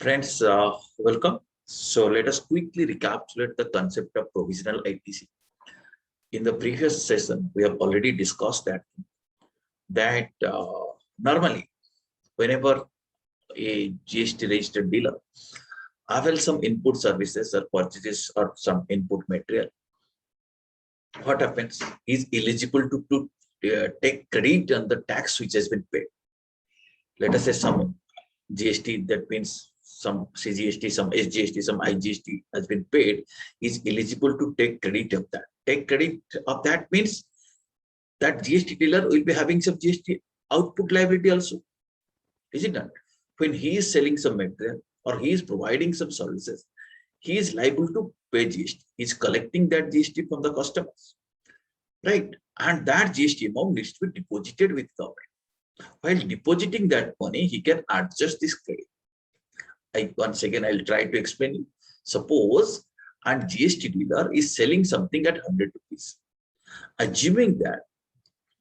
Friends, welcome. So let us quickly recapitulate the concept of provisional ITC. In the previous session, we have already discussed that normally, whenever a GST registered dealer avails some input services or purchases or some input material, what happens? He is eligible to take credit on the tax which has been paid. Let us say some GST, that means some CGST, some SGST, some IGST has been paid, is eligible to take credit of that. Take credit of that means that GST dealer will be having some GST output liability also. Is it not? When he is selling some material or he is providing some services, he is liable to pay GST. He is collecting that GST from the customers, right? And that GST amount needs to be deposited with government. While depositing that money, he can adjust this credit. Once again, I'll try to explain you. Suppose a GST dealer is selling something at 100 rupees. Assuming that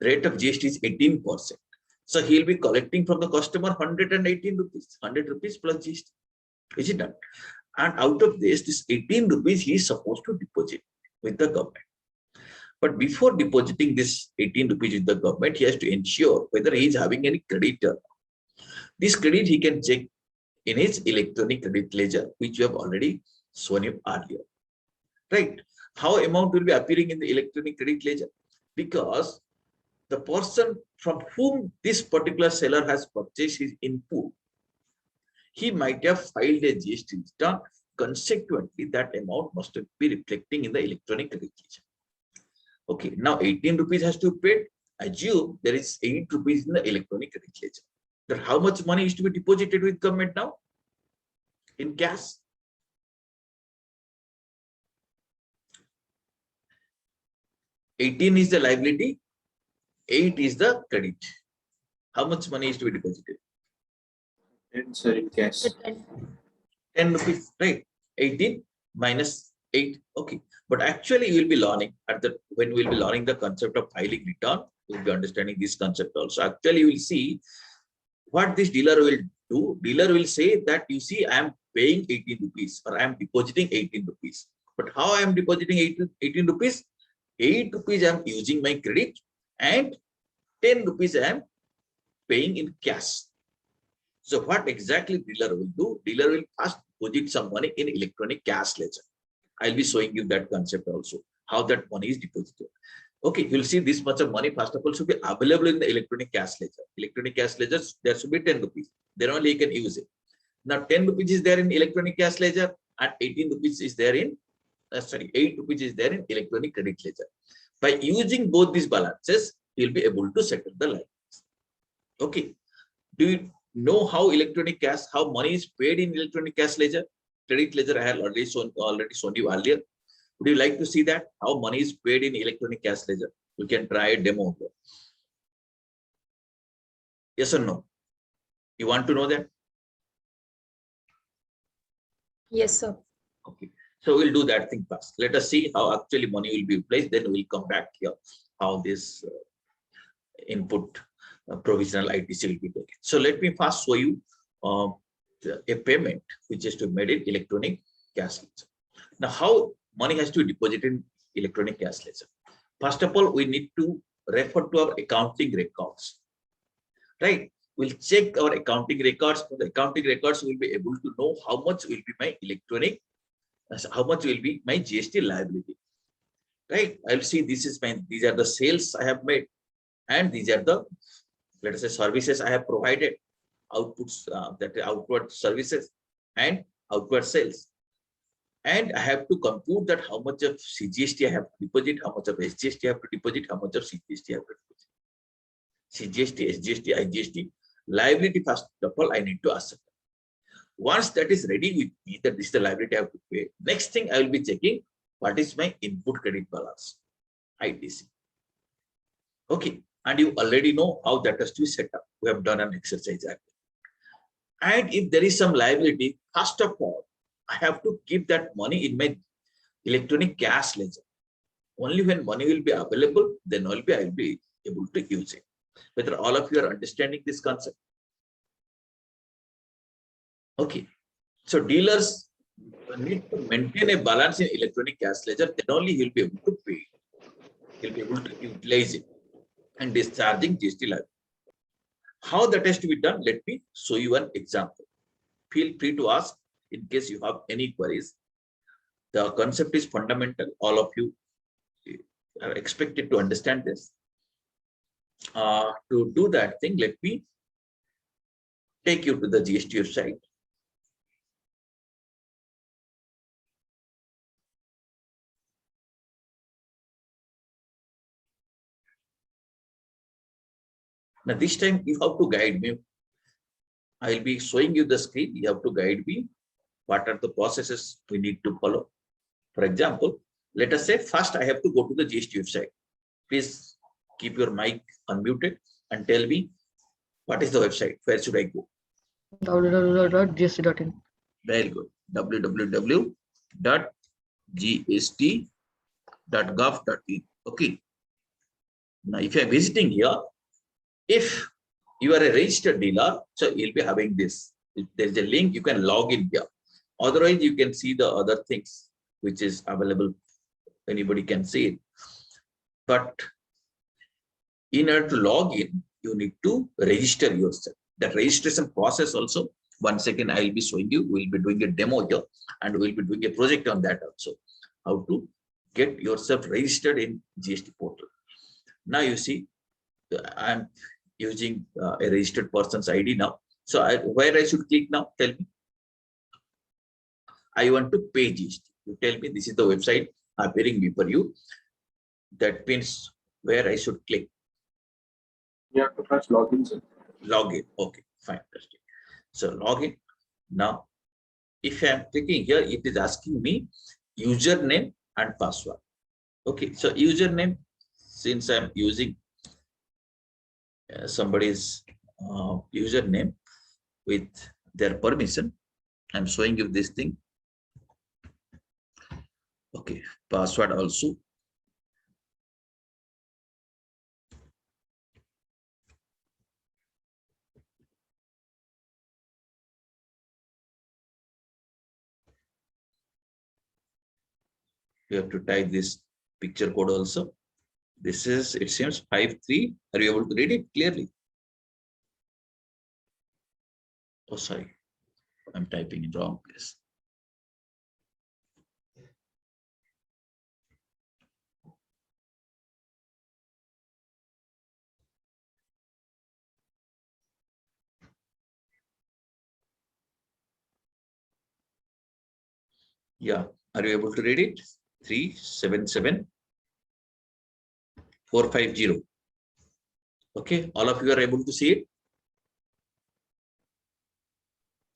rate of GST is 18%. So he'll be collecting from the customer 118 rupees, 100 rupees plus GST. Is it not? And out of this 18 rupees he is supposed to deposit with the government. But before depositing this 18 rupees with the government, he has to ensure whether he is having any credit or not. This credit he can check in his electronic credit ledger, which you have already shown you earlier. Right? How amount will be appearing in the electronic credit ledger? Because the person from whom this particular seller has purchased his input, he might have filed a GST return. Consequently, that amount must be reflecting in the electronic credit ledger. Okay, now 18 rupees has to be paid. Assume there is 8 rupees in the electronic credit ledger. Then how much money is to be deposited with government now? In cash. 18 is the liability, 8 is the credit. How much money is to be deposited? Sir, in cash. 10 rupees, right? 18 minus 8. Okay. But actually, you will be learning when we will be learning the concept of filing return, you will be understanding this concept also. Actually, you will see what this dealer will do. Dealer will say that, you see, I am paying 18 rupees or I am depositing 18 rupees. But how I am depositing 18 rupees? 8 rupees I am using my credit and 10 rupees I am paying in cash. So what exactly dealer will do? Dealer will first deposit some money in electronic cash ledger. I'll be showing you that concept also, how that money is deposited. Okay, you'll see this much of money, first of all, should be available in the electronic cash ledger. Electronic cash ledger, there should be 10 rupees. Then only you can use it. Now, 10 rupees is there in electronic cash ledger and 18 rupees is there in, 8 rupees is there in electronic credit ledger. By using both these balances, you'll be able to settle the liabilities. Okay. Do you know how money is paid in electronic cash ledger? Credit ledger I have already shown you earlier. Would you like to see that? How money is paid in electronic cash ledger? You can try a demo. Yes or no? You want to know that? Yes, sir. Okay. So we'll do that thing first. Let us see how actually money will be placed. Then we'll come back here how this input provisional ITC will be taken. So let me first show you a payment which is to be made in electronic cash ledger. Now, how money has to be deposited in electronic cash ledger? First of all, we need to refer to our accounting records. Right? We'll check our accounting records. From the accounting records, we'll be able to know how much will be my how much will be my GST liability. Right? I'll see these are the sales I have made, and these are the, let us say, services I have provided, outputs, that outward services and outward sales. And I have to compute that how much of CGST I have to deposit, how much of SGST I have to deposit, how much of CGST I have to deposit. CGST, SGST, IGST, liability, first of all, I need to accept. Once that is ready with me, that this is the liability I have to pay, next thing I will be checking what is my input credit balance, ITC. Okay. And you already know how that has to be set up. We have done an exercise. And if there is some liability, first of all, I have to keep that money in my electronic cash ledger. Only when money will be available, then I will be able to use it. Whether all of you are understanding this concept? Okay. So dealers need to maintain a balance in electronic cash ledger. Then only he'll be able to pay. He'll be able to utilize it and discharging GST liability. How that has to be done? Let me show you an example. Feel free to ask in case you have any queries. The concept is fundamental. All of you are expected to understand this. To do that thing, let me take you to the GST website. Now this time you have to guide me. I'll be showing you the screen. You have to guide me. What are the processes we need to follow? For example, let us say first I have to go to the GST website. Please keep your mic unmuted and tell me what is the website. Where should I go? www.gst.in. Very good. www.gst.gov.in. Okay. Now, if you are visiting here, if you are a registered dealer, so you'll be having this. If there's a link, you can log in here. Otherwise, you can see the other things which is available. Anybody can see it. But in order to log in, you need to register yourself. That registration process also, 1 second, I'll be showing you. We'll be doing a demo here and we'll be doing a project on that also. How to get yourself registered in GST portal. Now you see, I'm using a registered person's ID now. So where I should click now? Tell me. I want to pay GST. You tell me this is the website appearing before you. That means where I should click. You have to press login, sir. Login. Okay, fine. So login. Now, if I am clicking here, it is asking me username and password. Okay, so username, since I'm using somebody's username with their permission, I'm showing you this thing. Okay, password also. You have to type this picture code also. This is, it seems 53. Are you able to read it clearly? Oh, sorry. I'm typing in wrong place. Yeah. Are you able to read it? 377450. Okay. All of you are able to see it?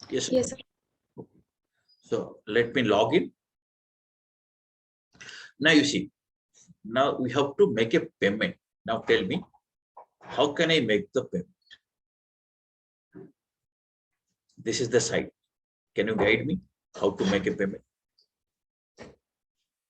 Yes. Yes, sir. So let me log in. Now you see, now we have to make a payment. Now tell me, how can I make the payment? This is the site. Can you guide me how to make a payment?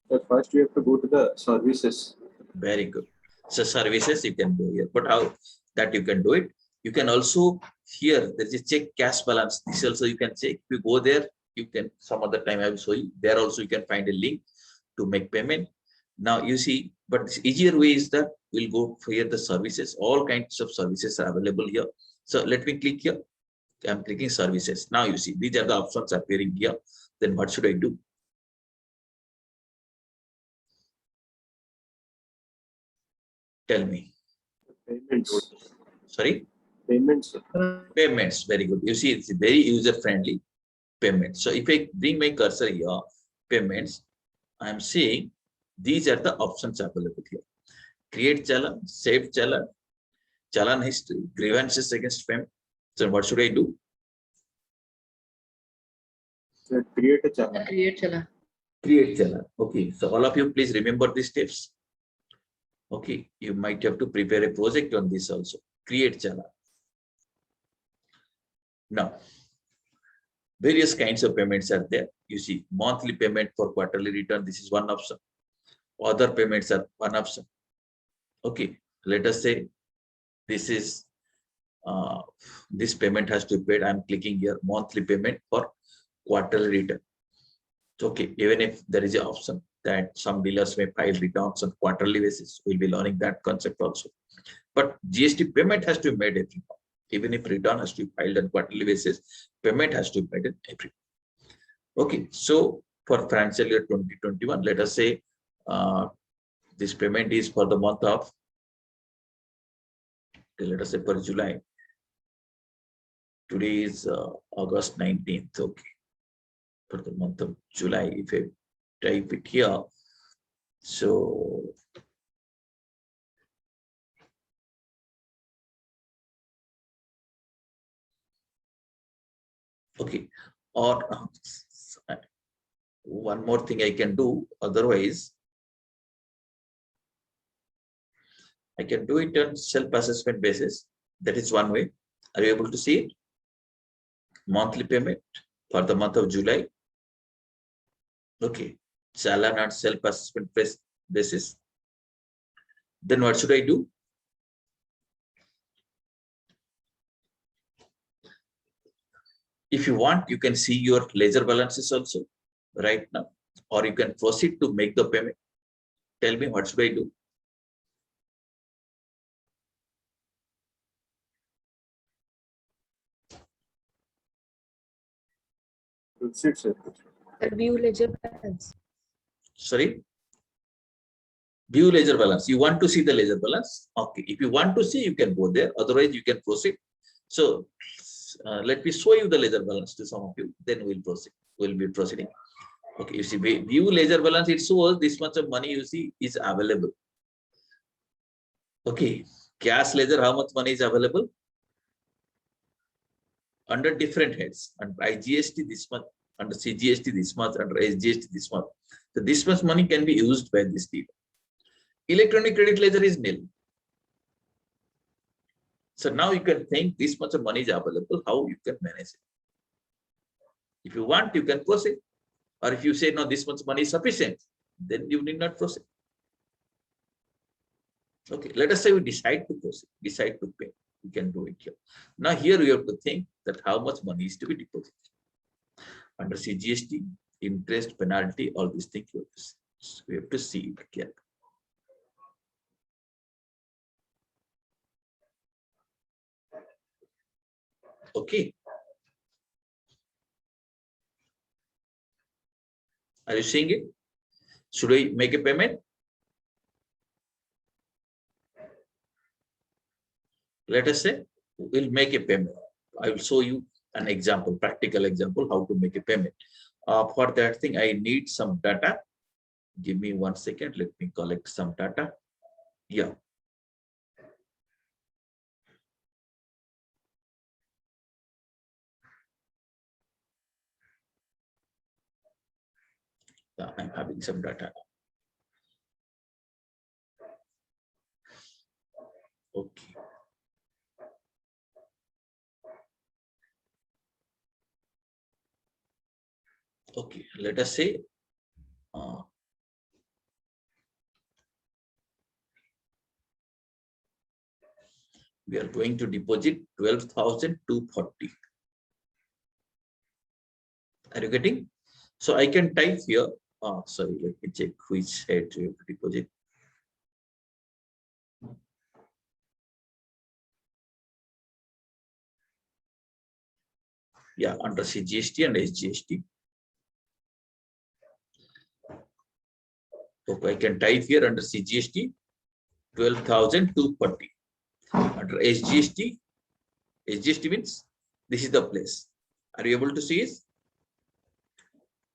So first you have to go to the services. Very good. So services you can do here, but how that you can do it? You can also here there is a check cash balance. This also you can check. If you go there, you can some other time I will show you. There also you can find a link to make payment. Now you see, but this easier way is that we'll go for here the services. All kinds of services are available here. So let me click here. I'm clicking services. Now you see these are the options appearing here. Then what should I do? Tell me. Payments. Sorry. Payments. Payments. Very good. You see, it's very user-friendly payment. So if I bring my cursor here, payments, I'm seeing these are the options available here. Create challan, save challan, challan history, grievances against payment. So what should I do? So create a channel. Create challan. Create challan. Okay. So all of you, please remember these steps. Okay. You might have to prepare a project on this also. Create challan. Now, various kinds of payments are there. You see, monthly payment for quarterly return. This is one option. Other payments are one option. Okay, let us say this is this payment has to be paid. I'm clicking here monthly payment for quarterly return. Okay, even if there is an option that some dealers may file returns on quarterly basis, we'll be learning that concept also. But GST payment has to be made every month. Even if return has to be filed on quarterly basis, payment has to be made every month. Okay, so for financial year 2021, let us say this payment is for the month of, let us say for July. Today is August 19th. Okay, for the month of July, if I type it here, so okay, or one more thing I can do, otherwise I can do it on self-assessment basis. That is one way. Are you able to see it? Monthly payment for the month of July. Okay, challan on self-assessment basis. Then what should I do? If you want, you can see your ledger balances also right now, or you can proceed to make the payment. Tell me, what should I do? Proceed, sir. View ledger balance. Sorry? View ledger balance. You want to see the ledger balance? Okay. If you want to see, you can go there. Otherwise, you can proceed. So let me show you the ledger balance to some of you. Then we'll proceed. We'll be proceeding. Okay. You see, view ledger balance. It shows this much of money you see is available. Okay. Cash ledger, how much money is available? Under different heads. Under IGST this month, under CGST this month, under SGST this month. So this much money can be used by this dealer. Electronic credit ledger is nil. So now you can think this much of money is available, how you can manage it. If you want, you can proceed. Or if you say, no, this much money is sufficient, then you need not proceed. Okay, let us say we decide to proceed, decide to pay. You can do it here. Now here we have to think that how much money is to be deposited. Under CGST, interest, penalty, all these things we have to see it carefully. Okay. Are you seeing it? Should I make a payment? Let us say we'll make a payment. I will show you an example, practical example, how to make a payment. For that thing, I need some data. Give me 1 second. Let me collect some data. Yeah. I'm having some data. Okay. Okay, let us say we are going to deposit 12,240. Are you getting? So I can type here. Sorry, let me check which head you have to deposit. Yeah, under CGST and SGST. Okay, I can type here under CGST 12,240. Under SGST, SGST means this is the place. Are you able to see it?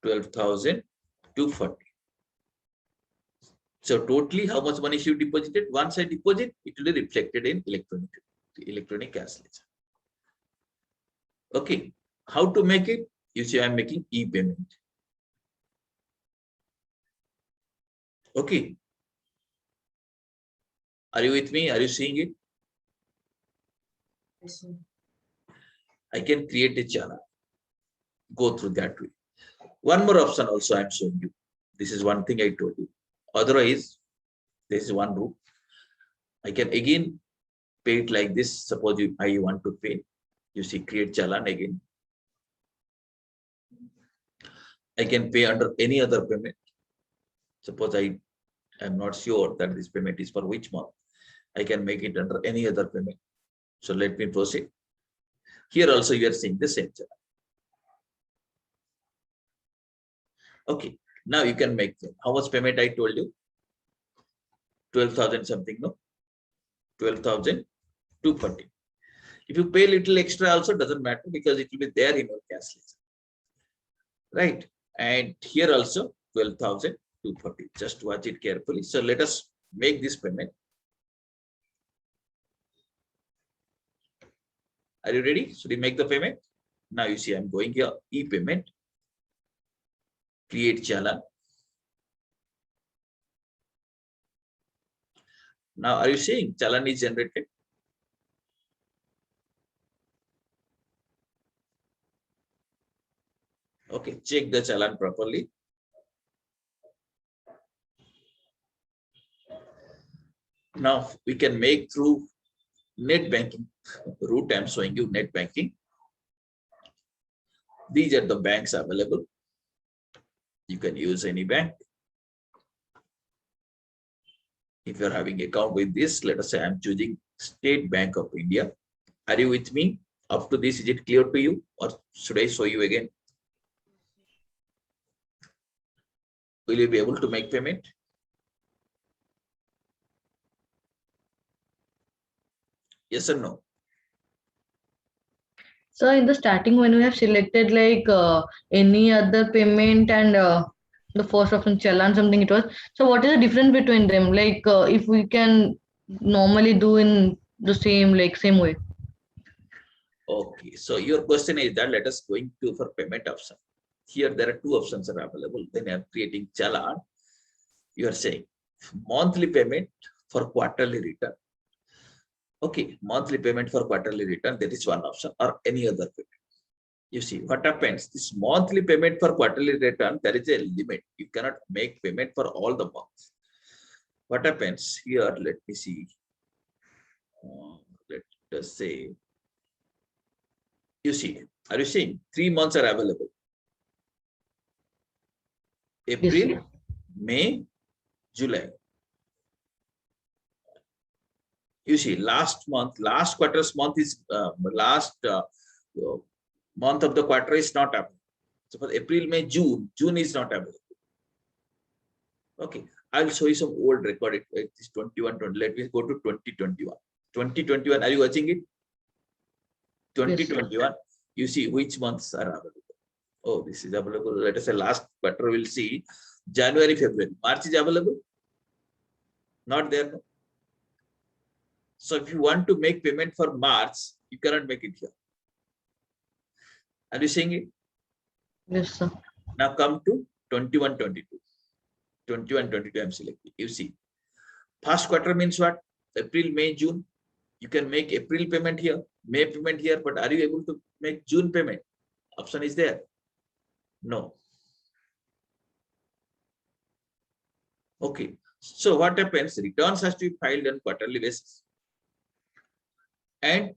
12,240. So totally how much money should deposited? Once I deposit, it will be reflected in electronic cash ledger. Okay, how to make it? You see, I'm making e-payment. Okay. Are you with me? Are you seeing it? Yes, I can create a channel. Go through that way. One more option also I'm showing you. This is one thing I told you. Otherwise, this is one route. I can again pay it like this. Suppose I want to pay. You see, create challan again. I can pay under any other payment. Suppose I am not sure that this payment is for which month. I can make it under any other payment. So let me proceed. Here also you are seeing the same channel. Okay, now you can make them. How much payment I told you? 12,000 something, no? 12,240. If you pay little extra also doesn't matter because it will be there in your cash list. Right? And here also 12,240. Just watch it carefully. So let us make this payment. Are you ready? Should we make the payment? Now you see I'm going here, e-payment, create challan. Now are you seeing challan is generated? Okay, check the challan properly. Now we can make through net banking route. I'm showing you net banking. These are the banks available. You can use any bank. If you're having account with this, let us say I'm choosing State Bank of India. Are you with me? Up to this, is it clear to you or should I show you again? Will you be able to make payment? Yes or no? So in the starting, when we have selected like any other payment and the first option challan something it was. So what is the difference between them? Like if we can normally do in the same way. Okay, so your question is that let us going to for payment option. Here there are two options are available. Then I am creating challan. You are saying monthly payment for quarterly return. Okay, monthly payment for quarterly return, that is one option, or any other payment. You see what happens, this monthly payment for quarterly return, there is a limit. You cannot make payment for all the months. What happens here? Let me see. Let us say, you see, are you seeing 3 months are available? April, Yes. May, July. You see, last quarter's month is month of the quarter is not available. Suppose April, May, June is not available. Okay, I'll show you some old record. It is 21, 20. Let me go to 2021. 2021, are you watching it? 2021, you see which months are available. Oh, this is available. Let us say last quarter, we'll see January, February. March is available? Not there. No? So if you want to make payment for March, you cannot make it here. Are you seeing it? Yes, sir. Now come to 21, 22. 21, 22, I'm selecting. You see, first quarter means what? April, May, June. You can make April payment here, May payment here, but are you able to make June payment? Option is there. No. Okay. So what happens? Returns has to be filed on quarterly basis. And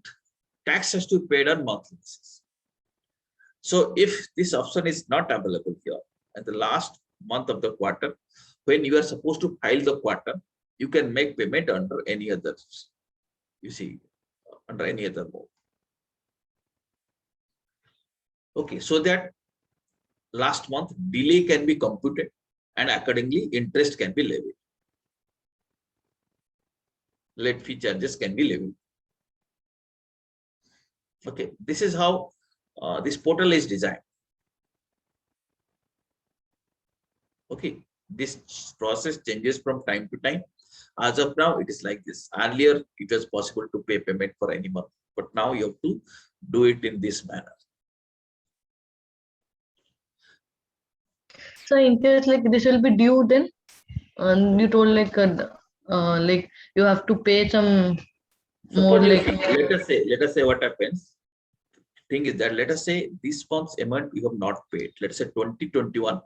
tax has to be paid on monthly basis. So if this option is not available here at the last month of the quarter, when you are supposed to file the quarter, you can make payment under any other, you see, under any other mode. Okay, so that last month delay can be computed and accordingly interest can be levied. Late fee charges can be levied. Okay, this is how this portal is designed. Okay, this process changes from time to time. As of now, it is like this. Earlier, it was possible to pay payment for any month, but now you have to do it in this manner. So in case like this will be due then, and you told like you have to pay some more Suppose you like see, let us say what happens. Thing is that let us say this month's amount you have not paid. Let's say 2021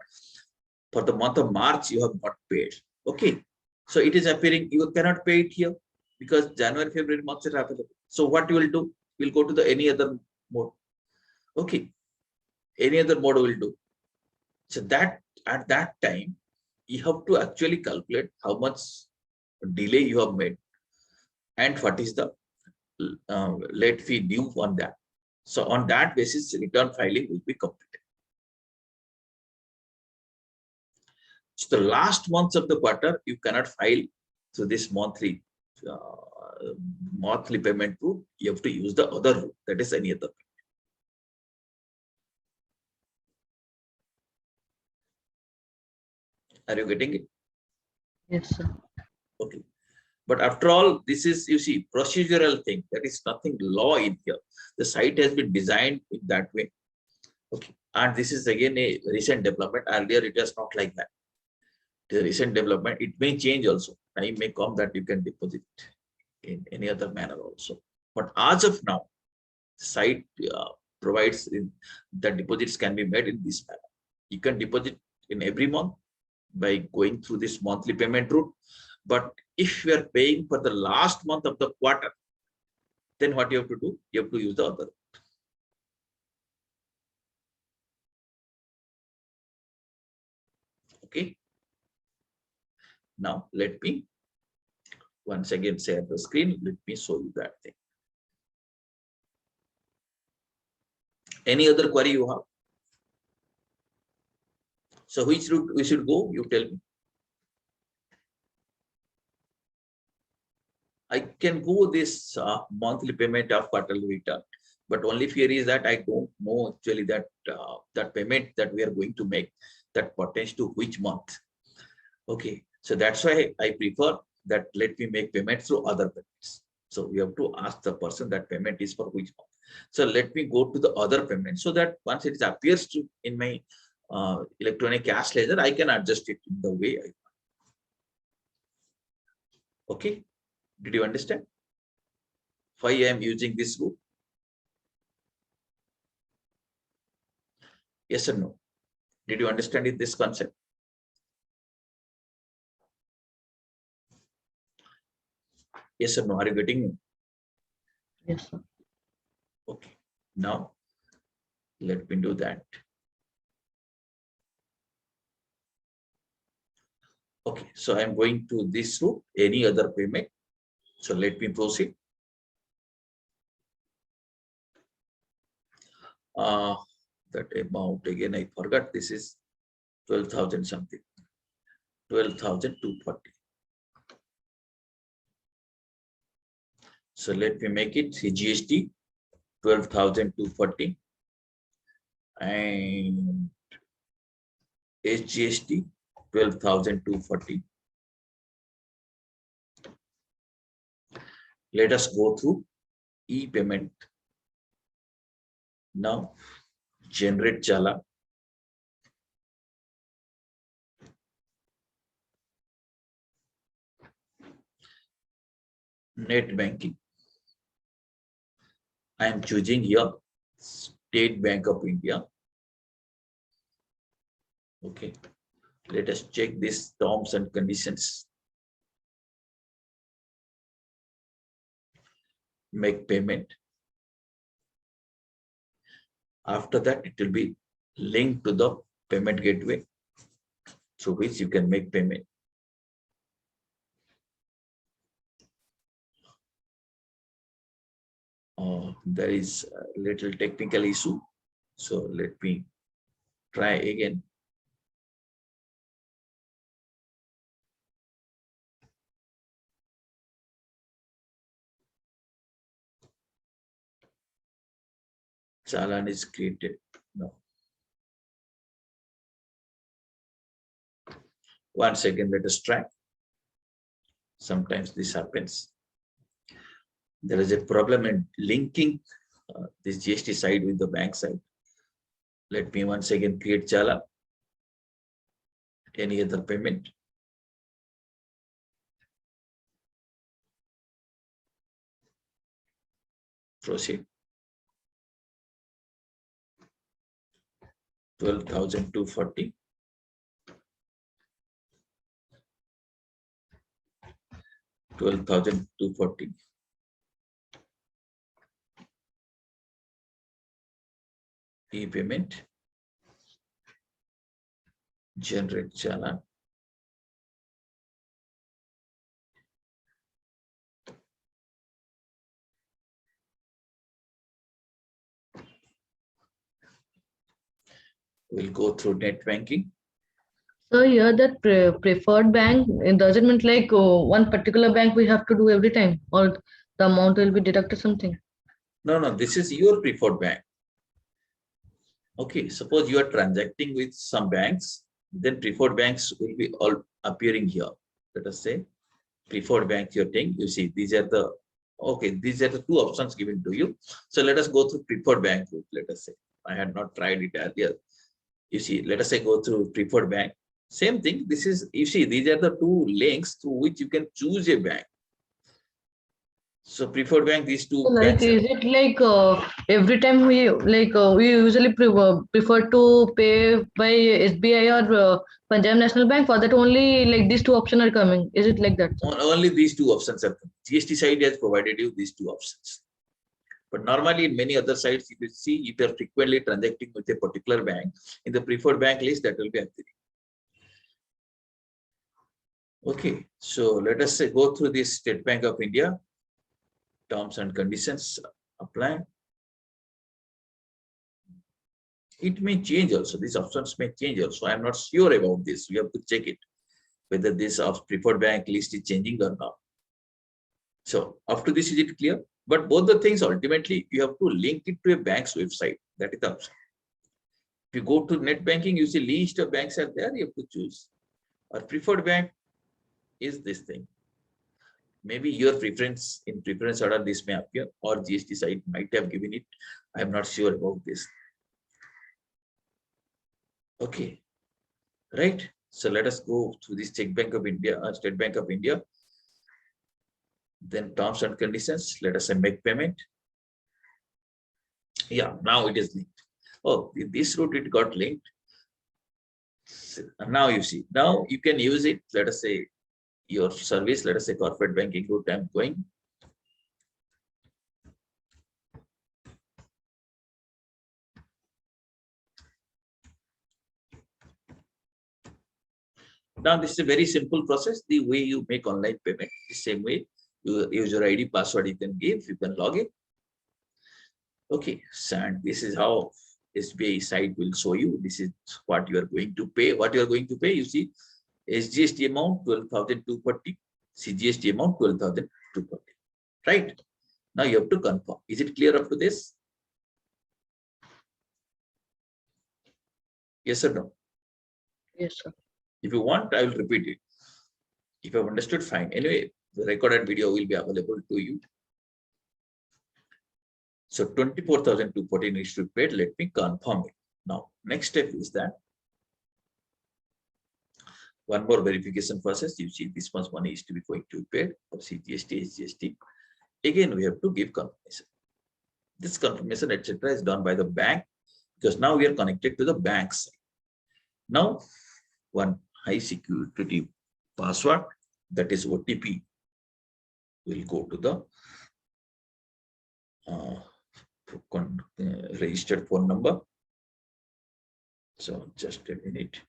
for the month of March you have not paid. Okay, so it is appearing you cannot pay it here because January, February months are available. So what you will do? We'll go to the any other mode. Okay, any other mode will do. So that at that time, you have to actually calculate how much delay you have made and what is the late fee due on that. So on that basis, return filing will be completed. So the last months of the quarter, you cannot file through this monthly payment route. You have to use the other route, that is any other. Are you getting it? Yes, sir. Okay. But after all, this is, you see, procedural thing. There is nothing law in here. The site has been designed in that way. Okay. And this is again a recent development. Earlier, it was not like that. It is a recent development. It may change also. Time may come that you can deposit in any other manner also. But as of now, the site provides that deposits can be made in this manner. You can deposit in every month by going through this monthly payment route. But if you are paying for the last month of the quarter, then what you have to do? You have to use the other. Okay. Now let me once again share the screen. Let me show you that thing. Any other query you have? So which route we should go? You tell me. I can go this monthly payment of quarterly return, but only fear is that I don't know actually that that payment that we are going to make that pertains to which month. Okay, so that's why I prefer that let me make payment through other payments. So we have to ask the person that payment is for which month. So let me go to the other payment so that once it appears to in my electronic cash ledger, I can adjust it in the way I want. Okay. Did you understand why I am using this route? Yes or no? Did you understand this concept? Yes or no? Are you getting me? Yes, sir. Okay. Now, let me do that. Okay. So I am going to this route, any other payment. So let me proceed. That amount again, I forgot. This is 12,000 something. 12,240. So let me make it GST 12,240 and SGST 12,240. Let us go through e-payment. Now generate Chala. Net banking. I am choosing here State Bank of India. Okay. Let us check these terms and conditions. Make payment. After that, it will be linked to the payment gateway through which you can make payment. There is a little technical issue. So let me try again. Challan is created. No. 1 second, let us try. Sometimes this happens. There is a problem in linking this GST side with the bank side. Let me once again create Chala. Any other payment. Proceed. 12,240. 12,240. E-payment. Generate challan. We'll go through net banking. So here that preferred bank, it doesn't mean like one particular bank we have to do every time, or the amount will be deducted something. No, this is your preferred bank. Okay, suppose you are transacting with some banks, then preferred banks will be all appearing here. Let us say preferred bank you're taking, you see these are the, okay, these are the two options given to you. So let us go through preferred bank route. Let us say I had not tried it earlier. You see, let us say go through preferred bank. Same thing. This is, you see, these are the two links through which you can choose a bank. So preferred bank, these two So, like, banks are, is it like every time we we usually prefer to pay by SBI or Punjab National Bank? For that only like these two options are coming. Is it like that, sir? only these two options are coming. GST side has provided you these two options. But normally in many other sites, if you see, if you are frequently transacting with a particular bank, in the preferred bank list, that will be appearing. Okay, so let us say go through this State Bank of India terms and conditions apply. It may change also. These options may change also. I am not sure about this. We have to check it whether this of preferred bank list is changing or not. So up to this, is it clear? But both the things ultimately you have to link it to a bank's website. That is the option. If you go to net banking, you see list of banks are there. You have to choose. Or preferred bank is this thing. Maybe your preference in preference order this may appear, or GST site might have given it. I am not sure about this. Okay, right. So let us go through this State Bank of India, State Bank of India. Then terms and conditions. Let us say make payment. Yeah, now it is linked. Oh, this route it got linked. So now you see. Now you can use it. Let us say your service. Let us say corporate banking route. I'm going. Now, this is a very simple process. The way you make online payment, the same way, you use your ID, password you can give, you can log in. Okay, and this is how SBI site will show you. This is what you are going to pay. What you are going to pay, you see, SGST amount 12,240, CGST amount 12,240. Right? Now you have to confirm. Is it clear up to this? Yes or no? Yes, sir. If you want, I will repeat it. If you have understood, fine. Anyway, the recorded video will be available to you. So 24,240 needs to be paid. Let me confirm it. Now, next step is that one more verification process. You see, this much money is to be going to be paid for CGST, SGST. Again, we have to give confirmation. This confirmation, etc., is done by the bank because now we are connected to the bank side. Now, one high security password, that is OTP, will go to the registered phone number. So just a minute.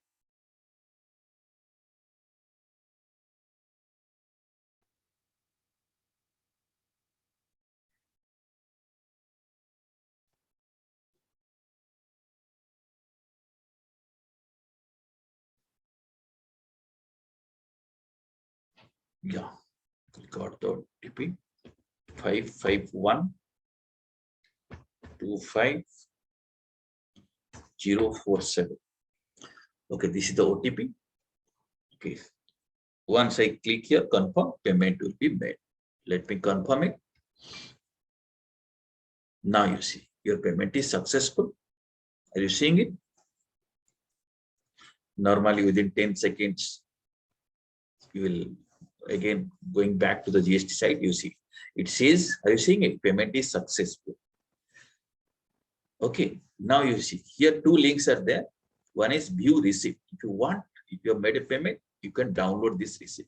Yeah, we got the OTP 55125 Okay, this is the OTP. Okay, once I click here, confirm, payment will be made. Let me confirm it. Now you see your payment is successful. Are you seeing it? Normally within 10 seconds, you will again going back to the GST site. You see it says, are you seeing it? Payment is successful. Okay, now you see here two links are there. One is view receipt. If you want, if you have made a payment, you can download this receipt.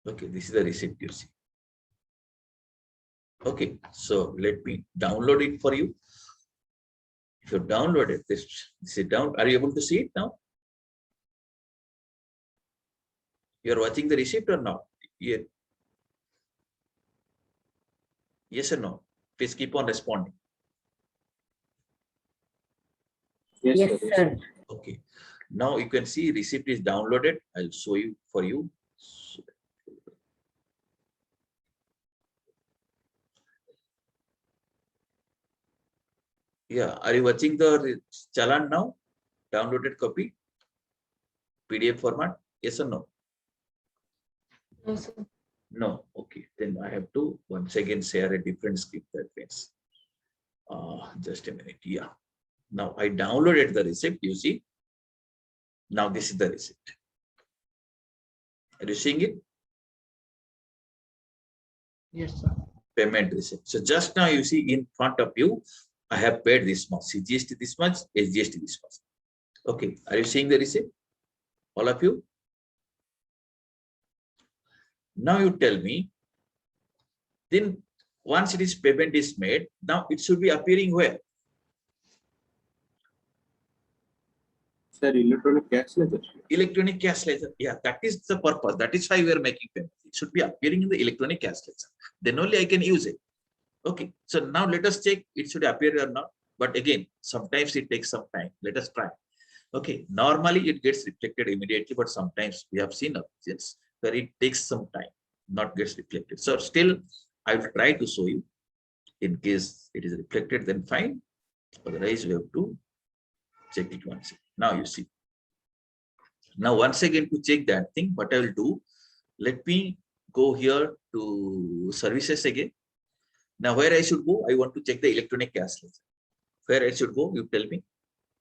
Okay, this is the receipt you see. Okay, so let me download it for you. If you download it, this is down. Are you able to see it now? You are watching the receipt or not? Yeah. Yes or no? Please keep on responding. Yes, sir. Okay. Now you can see receipt is downloaded. I'll show you for you. Yeah. Are you watching the challan now? Downloaded copy? PDF format? Yes or no? No, sir. No. Okay. Then I have to once again share a different script. That means just a minute. Yeah. Now I downloaded the receipt. You see. Now this is the receipt. Are you seeing it? Yes, sir. Payment receipt. So just now you see in front of you, I have paid this much. CGST this much, SGST this much. Okay. Are you seeing the receipt? All of you? Now you tell me, then once it is payment is made, now it should be appearing where? Sir, electronic cash ledger. Electronic cash ledger. Yeah, that is the purpose. That is why we are making payment. It should be appearing in the electronic cash ledger. Then only I can use it. Okay. So now let us check it should appear or not. But again, sometimes it takes some time. Let us try. Okay. Normally it gets reflected immediately, but sometimes we have seen options where it takes some time, not gets reflected. So still, I will try to show you. In case it is reflected, then fine. Otherwise, we have to check it once. Now you see. Now once again to check that thing, what I will do, let me go here to services again. Now where I should go, I want to check the electronic cash ledger. Where I should go, you tell me.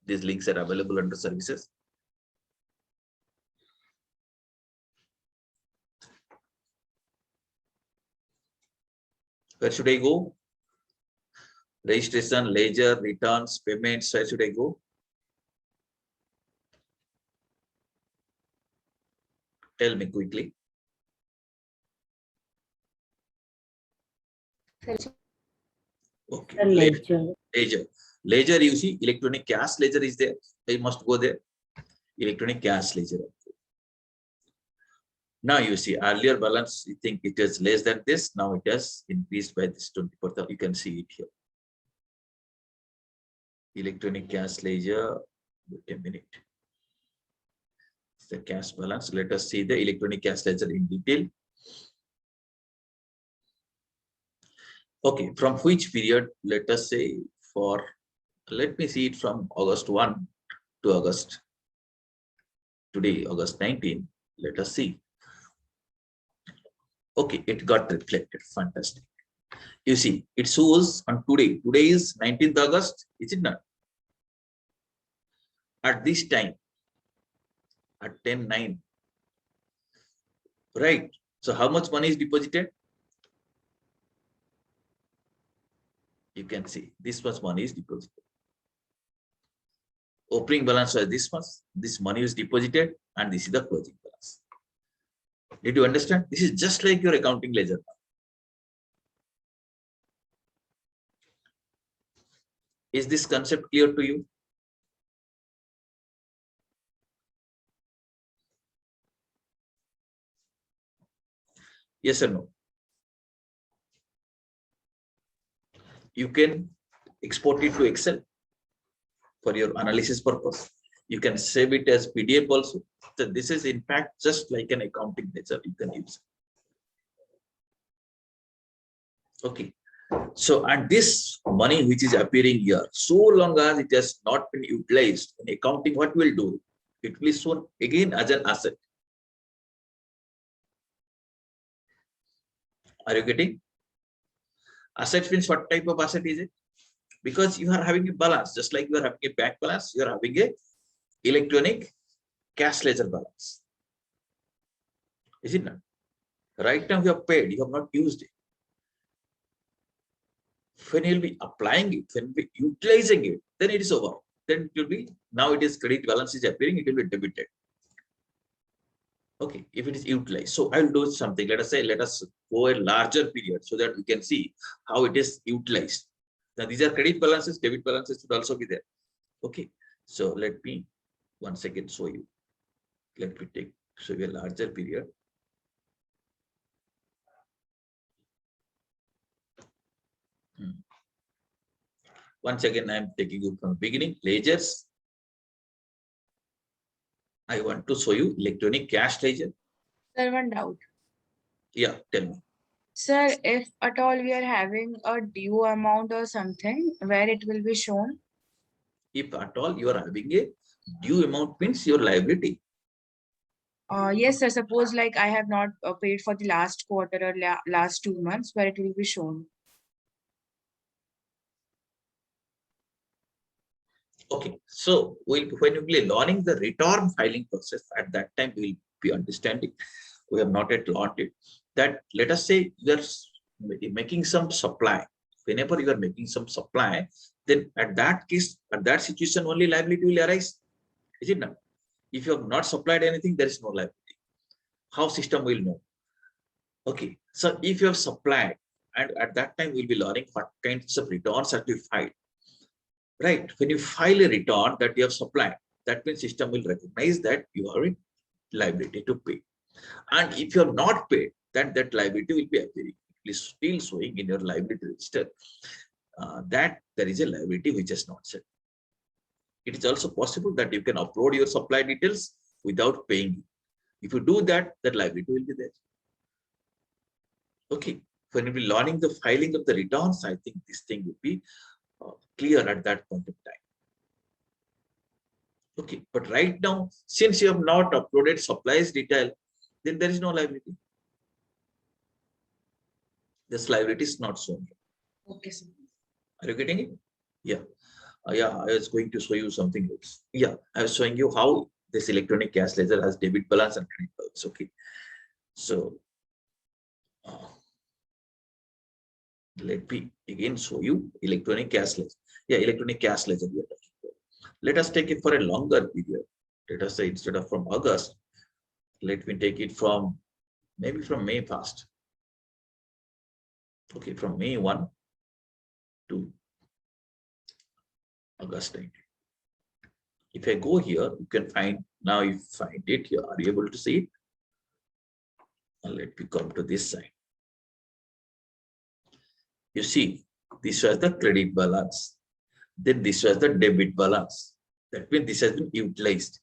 These links are available under services. Where should I go? Registration, ledger, returns, payments. Where should I go? Tell me quickly. Okay. Ledger. Ledger, you see, electronic cash ledger is there. I must go there. Electronic cash ledger. Now you see, earlier balance, you think it is less than this. Now it has increased by this 20%. You can see it here. Electronic cash ledger. Wait a minute. The cash balance. Let us see the electronic cash ledger in detail. Okay, from which period? Let us say for, let me see it from August 1 to August. Today, August 19. Let us see. Okay, it got reflected. Fantastic. You see, it shows on today. Today is 19th August, is it not? At this time, at 10:09. Right. So how much money is deposited? You can see this much money is deposited. Opening balance was this much. This money is deposited, and this is the closing balance. Did you understand? This is just like your accounting ledger. Is this concept clear to you? Yes or no? You can export it to Excel for your analysis purpose. You can save it as PDF also. So this is in fact just like an accounting ledger you can use. Okay. So, and this money which is appearing here, so long as it has not been utilized in accounting, what will do? It will be shown again as an asset. Are you getting? Asset means what type of asset is it? Because you are having a balance, just like you are having a bank balance, you are having a electronic cash ledger balance. Is it not? Right now you have paid, you have not used it. When you will be applying it, when you will be utilizing it, then it is over. Then it will be, now it is credit balance is appearing, it will be debited. Okay, if it is utilized. So I will do something. Let us say, let us go a larger period so that we can see how it is utilized. Now these are credit balances, debit balances should also be there. Okay, so let me once again show you. Let me show you a larger period. Once again, I am taking you from the beginning. Ledgers. I want to show you electronic cash ledger. Sir, one doubt. Yeah, tell me. Sir, if at all we are having a due amount or something, where it will be shown? If at all you are having a due amount, means your liability. Yes, sir. Suppose like I have not paid for the last quarter or last 2 months, where it will be shown. Okay, so when you be learning the return filing process, at that time we'll be understanding. We have not yet learned it. That let us say you are making some supply. Whenever you are making some supply, then at that case, at that situation, only liability will arise. Is it not? If you have not supplied anything, there is no liability. How system will know? Okay, so if you have supplied, and at that time we'll be learning what kinds of returns are to be filed. Right, when you file a return that you have supplied, that means system will recognize that you are in liability to pay. And if you have not paid, then that liability will be appearing. It is still showing in your liability register that there is a liability which is not set. It is also possible that you can upload your supply details without paying. If you do that, that liability will be there. Okay, when you be learning the filing of the returns, I think this thing will be clear at that point of time. Okay, but right now, since you have not uploaded supplies detail, then there is no liability. This liability is not shown. Okay, sir. Are you getting it? Yeah. Yeah, I was going to show you something else. Yeah, I was showing you how this electronic cash ledger has debit balance and credit balance. Okay. So let me again show you electronic cash ledger. Yeah, electronic cash ledger. Let us take it for a longer period. Let us say instead of from August, let me take it from maybe from May 1st. Okay, from May 1 to August 19. If I go here, you can find, now you find it here. Are you able to see it? And let me come to this side. You see, this was the credit balance. Then this was the debit balance. That means this has been utilized.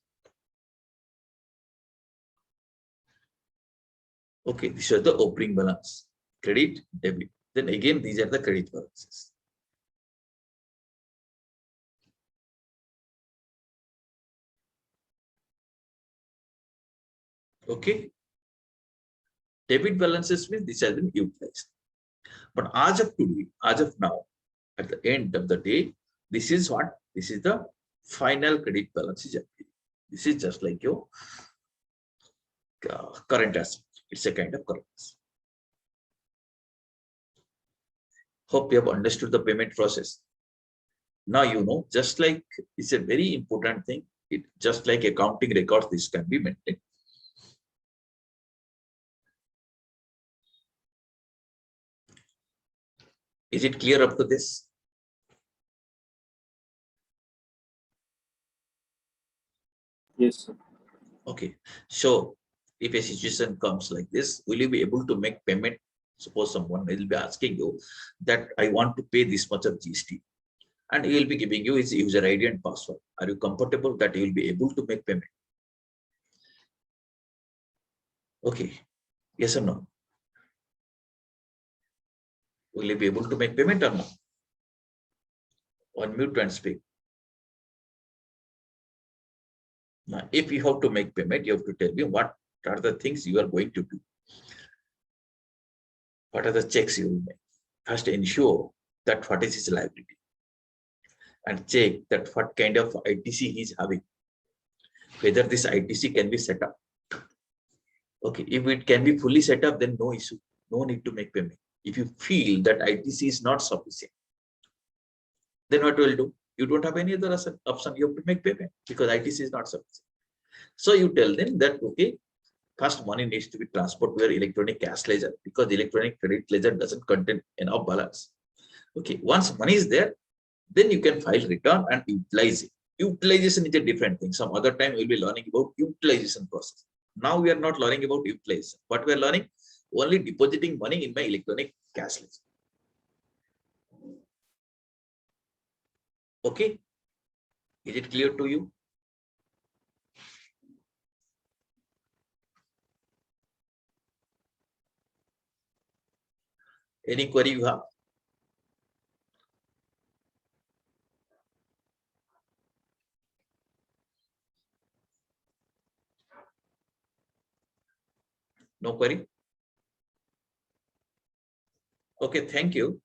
Okay, this was the opening balance. Credit, debit. Then again, these are the credit balances. Okay. Debit balances means this has been utilized. But as of today, as of now, at the end of the day, this is what? This is the final credit balance. This is just like your current asset. It's a kind of current asset. Hope you have understood the payment process. Now you know, just like it's a very important thing. It just like accounting records, this can be maintained. Is it clear up to this? Yes, sir. Okay. So if a situation comes like this, will you be able to make payment? Suppose someone will be asking you that I want to pay this much of GST, and he will be giving you his user ID and password. Are you comfortable that you will be able to make payment? Okay. Yes or no? Will you be able to make payment or not? Unmute and speak. Now, if you have to make payment, you have to tell me what are the things you are going to do. What are the checks you will make? First, ensure that what is his liability, and check that what kind of ITC he is having. Whether this ITC can be set up. Okay, if it can be fully set up, then no issue, no need to make payment. If you feel that ITC is not sufficient, then what will do? You don't have any other option. You have to make payment because ITC is not sufficient. So you tell them that okay, first money needs to be transferred to your electronic cash ledger because the electronic credit ledger doesn't contain enough balance. Okay, once money is there, then you can file return and utilize it. Utilization is a different thing. Some other time we'll be learning about utilization process. Now we are not learning about utilization. What we are learning? Only depositing money in my electronic cash ledger. Okay. Is it clear to you? Any query you have? No query? Okay, thank you.